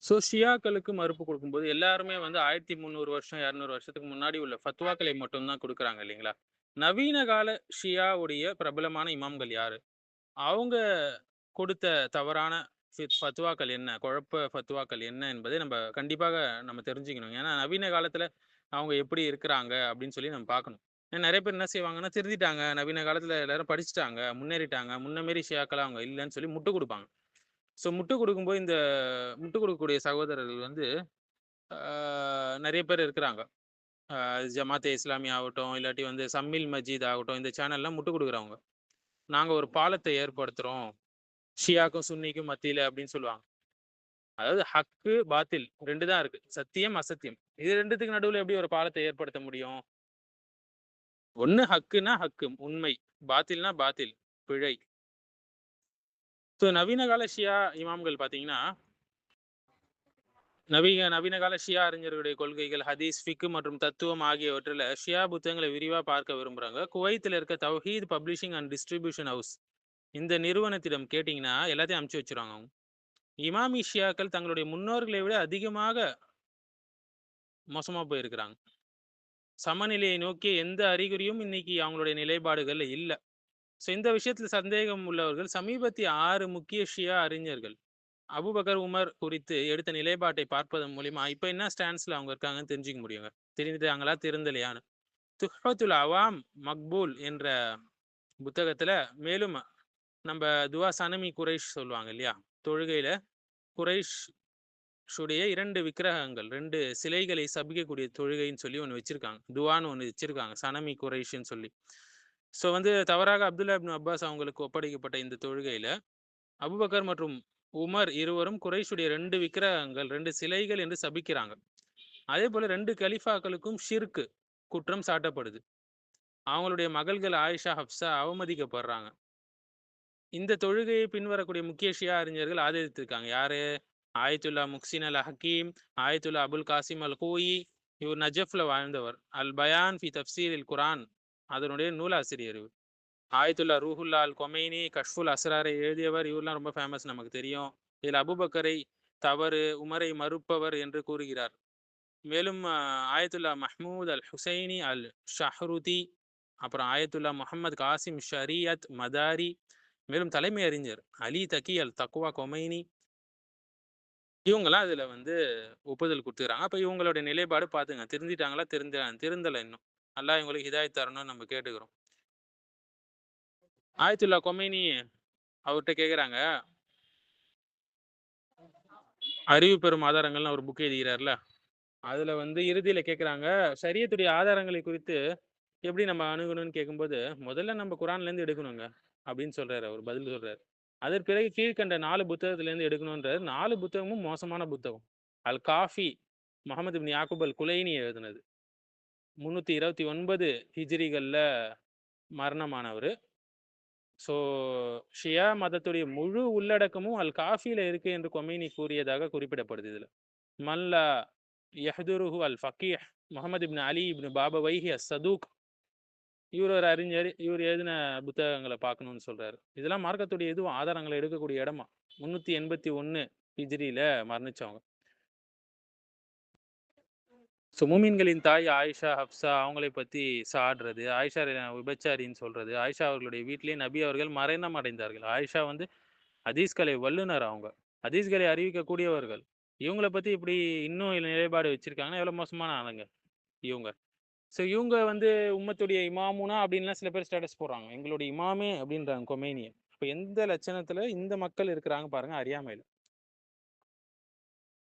So ஷியாக்களுக்கு மறுப்பு கொடுக்கும்போது எல்லாருமே வந்து 1300 வருஷம் 200 வருஷத்துக்கு முன்னாடி உள்ள ஃபத்வாக்களை மட்டும்தான் கொடுக்குறாங்க இல்லைங்களா? நவீன கால ஷியாவுடைய பிரபலமான இமாம்கள் யாரு? அவங்க கொடுத்த தவறான ஃபத்வாக்கள் என்ன? குழப்ப ஃபத்வாக்கள் என்ன என்பதை கண்டிப்பாக நம்ம தெரிஞ்சுக்கணும். ஏன்னா நவீன காலத்துல அவங்க எப்படி இருக்கிறாங்க அப்படின்னு சொல்லி நம்ம பார்க்கணும். ஏன்னா நெறைய பேர் என்ன செய்வாங்கன்னா, திருந்திட்டாங்க. நவீன காலத்துல எல்லாரும் படிச்சுட்டாங்க, முன்னேறிட்டாங்க. முன்ன மாரி ஷியாக்களா அவங்க இல்லன்னு சொல்லி முட்டு குடுப்பாங்க. ஸோ முட்டு குடுக்கும்போது இந்த முட்டு குடுக்கக்கூடிய சகோதரர்கள் வந்து ஆ நெறைய பேர் இருக்கிறாங்க. அ ஜமாத்தே இஸ்லாமி ஆகட்டும், இல்லாட்டி வந்து சம்மில் மஜீத் ஆகட்டும், இந்த சேனல்லாம் முட்டு குடுக்குறவங்க. நாங்க ஒரு பாலத்தை ஏற்படுத்துறோம். ஷியாக்கும், சுன்னிக்கும் மத்தியில அப்படின்னு சொல்லுவாங்க. அதாவது ஹக்கு, பாத்தில் 2 தான் இருக்கு. சத்தியம், அசத்தியம். இது 2த்துக்கு நடுவுல எப்படி ஒரு பாலத்தை ஏற்படுத்த முடியும்? ஒண்ணு ஹக்குன்னா ஹக்கு, உண்மை. பாத்தில்னா பாத்தில், பிழை. ஸோ நவீன கால ஷியா இமாம்கள் பார்த்தீங்கன்னா, நவீன கால ஷியா அறிஞர்களுடைய கொள்கைகள், ஹதீஸ், ஃபிக் மற்றும் தத்துவம் ஆகியவற்றில ஷியா புத்தகங்களை விரிவா பார்க்க விரும்புறாங்க. குவைத்தில இருக்க தௌஹீத் பப்ளிஷிங் அண்ட் டிஸ்ட்ரிபியூஷன் ஹவுஸ் இந்த நிறுவனத்திடம் கேட்டீங்கன்னா, எல்லாத்தையும் அனுப்பிச்சு வச்சுருவாங்க அவங்க. இமாமி ஷியாக்கள் தங்களுடைய முன்னோர்களை விட அதிகமாக மோசமா போயிருக்கிறாங்க. சமநிலையை நோக்கிய எந்த அறிகுறியும் இன்னைக்கு அவங்களுடைய நிலைப்பாடுகள்ல இல்ல. ஸோ இந்த விஷயத்துல சந்தேகம் உள்ளவர்கள் சமீபத்திய 6 முக்கிய ஷியா அறிஞர்கள் அபூபக்கர், உமர் குறித்து எடுத்த நிலைப்பாட்டை பார்ப்பதன் மூலியமா இப்ப என்ன ஸ்டாண்ட்ஸ்ல அவங்க இருக்காங்கன்னு தெரிஞ்சுக்க முடியுங்க. திருந்துட்டாங்களா, திருந்தலையான்னு. துஹ்ஃபத்துல் அவாம் மக்பூல் என்ற புத்தகத்துல மேலும் நம்ம துவா சனமி குரைஷ் சொல்லுவாங்க இல்லையா? தொழுகையில குரைஷ் ஷுடைய 2 விக்கிரகங்கள், 2 சிலைகளை சபிக்கக்கூடிய தொழுகைன்னு சொல்லி ஒண்ணு வச்சிருக்காங்க. துவான்னு ஒண்ணு வச்சிருக்காங்க. சனமி குரைஷ்ன்னு சொல்லி. ஸோ வந்து தவறாக அப்துல்லா இப்னு அப்பாஸ் அவங்களுக்கு ஒப்படைக்கப்பட்ட இந்த தொழுகையில, அபூபக்கர் மற்றும் உமர் இருவரும் குரைஷுடைய 2 விக்கிரகங்கள், 2 சிலைகள் என்று சபிக்கிறாங்க. அதேபோல 2 கலீஃபாக்களுக்கும் ஷிர்க் குற்றம் சாட்டப்படுது. அவங்களுடைய மகள்கள் ஆயிஷா, ஹப்ஸா அவமதிக்கப்படுறாங்க. இந்த தொழுகையை பின்வரக்கூடிய முக்கிய ஷியா அறிஞர்கள் ஆதரித்திருக்காங்க. யாரு? ஆயத்துல்லா முக்சின் அல் ஹக்கீம், ஆயத்துல்லா அபுல் காசிம் அல் கூயி, இவர் நஜஃப்ல வாழ்ந்தவர். அல் பயான் ஃபி தஃப்சீர் இல் குரான் அதனுடைய நூலாசிரியர் இவர். ஆயத்துல்லா ரூஹுல்லா அல் கொமைனி கஷ்ஃபுல் அஸ்ராரை எழுதியவர். இவர்லாம் ரொம்ப ஃபேமஸ், நமக்கு தெரியும். இதில் அபுபக்கரை தவறு, உமரை மறுப்பவர் என்று கூறுகிறார். மேலும் ஆயத்துல்லா மஹ்மூத் அல் ஹுசைனி அல் ஷஹ்ருதி, அப்புறம் ஆயத்துல்லா முஹம்மது காசிம் ஷரியத் மதாரி, மேலும் தலைமை அறிஞர் அலி தக்கி அல் தக்வா கொமைனி, இவங்கெல்லாம் இதுல வந்து ஒப்புதல் கொடுத்துக்கிறாங்க. அப்ப இவங்களுடைய நிலைப்பாடு பாத்துங்க, திருந்திட்டாங்களா, திருந்தல இன்னும். அல்லாஹ் இவங்களுக்கு ஹிதாயத் தரணும்னு நம்ம கேட்டுக்கிறோம். ஆயத்துல்லா கொமைனி அவர்கிட்ட கேக்குறாங்க, அறிவு பெறும் ஆதாரங்கள்னு ஒரு புக் எழுதுகிறார்ல, அதுல வந்து இறுதியில கேக்குறாங்க, ஷரியத்துடைய ஆதாரங்களை குறித்து எப்படி நம்ம அணுகணும்னு கேட்கும்போது, முதல்ல நம்ம குரான்ல இருந்து எடுக்கணுங்க அப்படின்னு சொல்றாரு. அவர் பதில் சொல்றாரு. அதற்கு பிறகு கீழ்கண்ட 4 புத்தகத்துல இருந்து எடுக்கணும்ன்றாரு. 4 புத்தகமும் மோசமான புத்தகம். அல் காஃபி முகமது இப்னு யாக்கூப் அல் குலைனி எழுதினது. 329 ஹிஜ்ரிகள்ல மரணமானவரு. ஸோ ஷியா மதத்துடைய முழு உள்ளடக்கமும் அல் காஃபியில இருக்கு என்று கொமைனி கூறியதாக குறிப்பிடப்படுது இதுல. மல்லா யஹ்துருஹு அல் ஃபக்கீஹ் முகமது இப்னு அலி இப்னு பாபவைஹி அஸ் சதூக், இவர் ஒரு அறிஞர். இவர் எழுதின புத்தகங்களை பார்க்கணும்னு சொல்றாரு. இதெல்லாம் மார்க்கத்துடைய எதுவும் ஆதாரங்களை எடுக்கக்கூடிய இடமா. 381 ஹிஜ்ரியில மரணிச்சவங்க. ஸோ மூமின்களின் தாய் ஆயிஷா, ஹப்ஸா அவங்களை பத்தி சாடுறது, ஆயிஷா விபச்சாரின்னு சொல்றது, ஆயிஷா அவர்களுடைய வீட்டிலேயே நபி அவர்கள் மரணம் அடைந்தார்கள். ஆயிஷா வந்து ஹதீஸ்களை வல்லுனர் அவங்க. ஹதீஸ்களை அறிவிக்கக்கூடியவர்கள். இவங்கள பத்தி இப்படி இன்னும் நிலைப்பாடு வச்சிருக்காங்கன்னா எவ்வளவு மோசமான ஆளுங்க இவங்க. ஸோ இவங்க வந்து உம்மத்துடைய இமாமுனா அப்படின்லாம் சில பேர் ஸ்டேட்டஸ் போடுறாங்க. எங்களுடைய இமாமே அப்படின்றாங்க கொமேனியை. இப்போ எந்த லட்சணத்துல இந்த மக்கள் இருக்கிறாங்க பாருங்க, அறியாமையில.